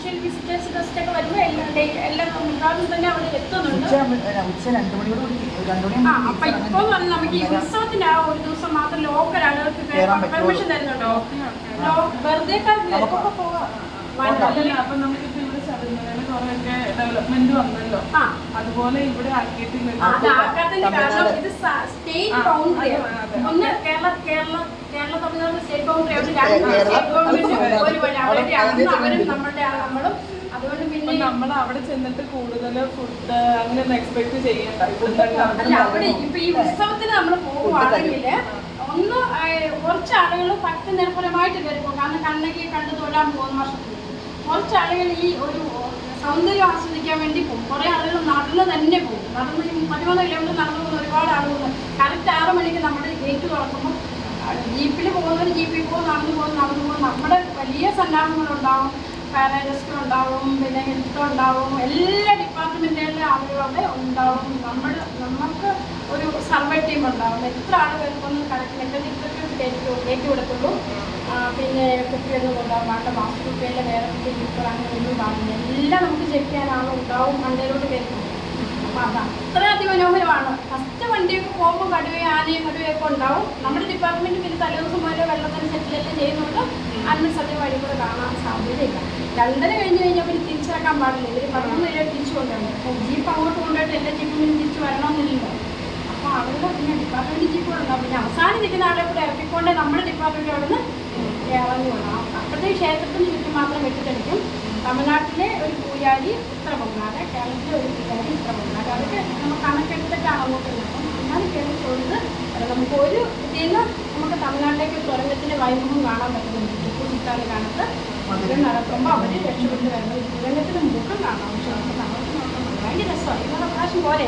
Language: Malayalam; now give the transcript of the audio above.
ഒഫീഷ്യൽ വിസിറ്റേഴ്സ് ഗസ്റ്റ് ഒക്കെ വരുമ്പോൾ എല്ലാം തന്നെ അവിടെ എത്തുന്നുണ്ട്. അപ്പൊ ഇപ്പൊ നമുക്ക് ഈ ഉത്സവത്തിന്റെ ആ ഒരു ദിവസം മാത്രം ലോക്കൽ ആളുകൾക്ക് പെർമിഷൻ തരുന്നുണ്ടോ? വെറുതെ അപ്പൊ നമുക്കിപ്പോ ഇവിടെ ശബരിമലയിൽ കുറെയൊക്കെ ഡെവലപ്മെന്റ് വന്നല്ലോ, അതുപോലെ ഇവിടെ ആക്കിയിട്ടില്ല. ആക്കാത്തതിന്റെ കാരണം ഇത് സ്റ്റേറ്റ് ബൗണ്ടറി ഒന്ന് കേരള തമിഴ്നാട് സ്റ്റേറ്റ് ബൗണ്ടറി അവരും നമ്മളും അതുകൊണ്ട് പിന്നെ നമ്മൾ അവിടെ ചെന്നിട്ട് കൂടുതൽ ഫുഡ് അങ്ങനെ എക്സ്പെക്ട് ചെയ്യണ്ട. അല്ല അവിടെ ഇപ്പൊ ഈ ഉത്സവത്തിന് നമ്മൾ പോകുവാണെങ്കിൽ ഒന്ന് കുറച്ച് ആളുകൾ ഭക്തി നിർഭരമായിട്ട് കയറിപ്പോ, കാരണം കണ്ണകി കണ്ടു തൊഴാൻ പോകുന്ന വർഷത്തിൽ കുറച്ച് ആളുകൾ ഈ ഒരു സൗന്ദര്യം ആസ്വദിക്കാൻ വേണ്ടി പോകും. കുറേ ആളുകൾ നടന്ന് തന്നെ പോകും. നടന്ന് 13 കിലോമീറ്റർ നടന്നു പോകുന്ന ഒരുപാട് ആളുകൾ. കറക്റ്റ് 6 മണിക്ക് നമ്മുടെ ഗേറ്റ് തുറക്കുമ്പോൾ ജീപ്പിൽ പോകുന്നവർ ജീപ്പിൽ പോകും, നടന്നു പോകും. നമ്മുടെ വലിയ സന്നാഹങ്ങളുണ്ടാവും, പാരാജസ്റ്റുണ്ടാവും, പിന്നെ ഹെൽത്ത് ഉണ്ടാവും, എല്ലാ ഡിപ്പാർട്ട്മെൻറ്റുകളിലെ ആളുകളുടെ ഉണ്ടാവും. നമുക്ക് ഒരു സർവേ ടീം ഉണ്ടാവും. എത്ര ആൾ വരുമ്പോൾ കണക്കിനൊക്കെ കയറ്റി കൊടുക്കുള്ളൂ. പിന്നെ കുട്ടിയൊന്നും ഉണ്ടാവും, വേണ്ട മാസ്റ്റർ കുട്ടികളുടെ വേറെ കുട്ടികൾ അങ്ങനെ ഒന്നും പാടില്ല. എല്ലാം നമുക്ക് ചെക്ക് ചെയ്യാൻ ആളുണ്ടാവും മണ്ടയിലോട്ട് കയറ്റും. അപ്പോൾ അത് അത്ര അതിമനോഹരമാണ്. ഫസ്റ്റ് വണ്ടിയൊക്കെ പോകുമ്പോൾ ആനയും കടുവയൊക്കെ ഉണ്ടാവും. നമ്മുടെ ഡിപ്പാർട്ട്മെൻറ്റ് പിന്നെ തലേദിവസം പോലെ വെള്ളത്തിന് സെറ്റിലൊക്കെ ചെയ്യുന്നുണ്ട്. അന്ന് സത്യം വഴി കൂടെ കാണാൻ സാധ്യതയില്ല. 2:30 കഴിഞ്ഞ് കഴിഞ്ഞാൽ അവർ തിരിച്ചിറക്കാൻ പാടില്ല. ഇവർ 11 തിരിച്ചു കൊണ്ടുവരണം. അപ്പോൾ ജീപ്പ് അങ്ങോട്ട് കൊണ്ടുപോയിട്ട് എല്ലാ ജീപ്പിനും തിരിച്ച് വരണമെന്നില്ലല്ലോ. അപ്പോൾ അവരുടെ പിന്നെ ഡിപ്പാർട്ട്മെൻറ്റ് ജീപ്പുകളുണ്ടാവും. പിന്നെ അവസാനം നിൽക്കുന്ന ആളെ കൂടെ ഇറക്കിക്കൊണ്ട് നമ്മുടെ ഡിപ്പാർട്ട്മെൻറ്റ് അവിടെ നിന്ന് ഇറങ്ങി വേണം. അപ്പോഴത്തെ ക്ഷേത്രത്തിന് ചുറ്റും മാത്രം വെട്ടിത്തെളിക്കും. തമിഴ്നാട്ടിലെ ഒരു പൂജാരി ഉത്തരബംഗാള്, കേരളത്തിലെ ഒരു പൂജാരി ഉത്തരബംഗാള്, അതൊക്കെ നമുക്ക് കണക്കെടുത്തിട്ടാണ് അങ്ങോട്ട് നിൽക്കും. അങ്ങനെ കയറി തൊഴുത് നമുക്ക് ഒരു ഇതിന്ന് നമുക്ക് തമിഴ്നാട്ടിലേക്ക് തുരങ്കത്തിൻ്റെ വൈഭവം കാണാൻ പറ്റുന്നുണ്ട്. ടിപ്പുസുൽത്താൻ കാലത്ത് ഇത് നടക്കുമ്പോൾ അവർ രക്ഷപ്പെട്ട് വരുന്നത് തുരങ്കത്തിന് മുഖം കാണാം. പക്ഷെ നമുക്ക് താമസം നോക്കാൻ ഭയങ്കര രസമാണ്. ഇന്നത്തെ പ്രാവശ്യം പോലെ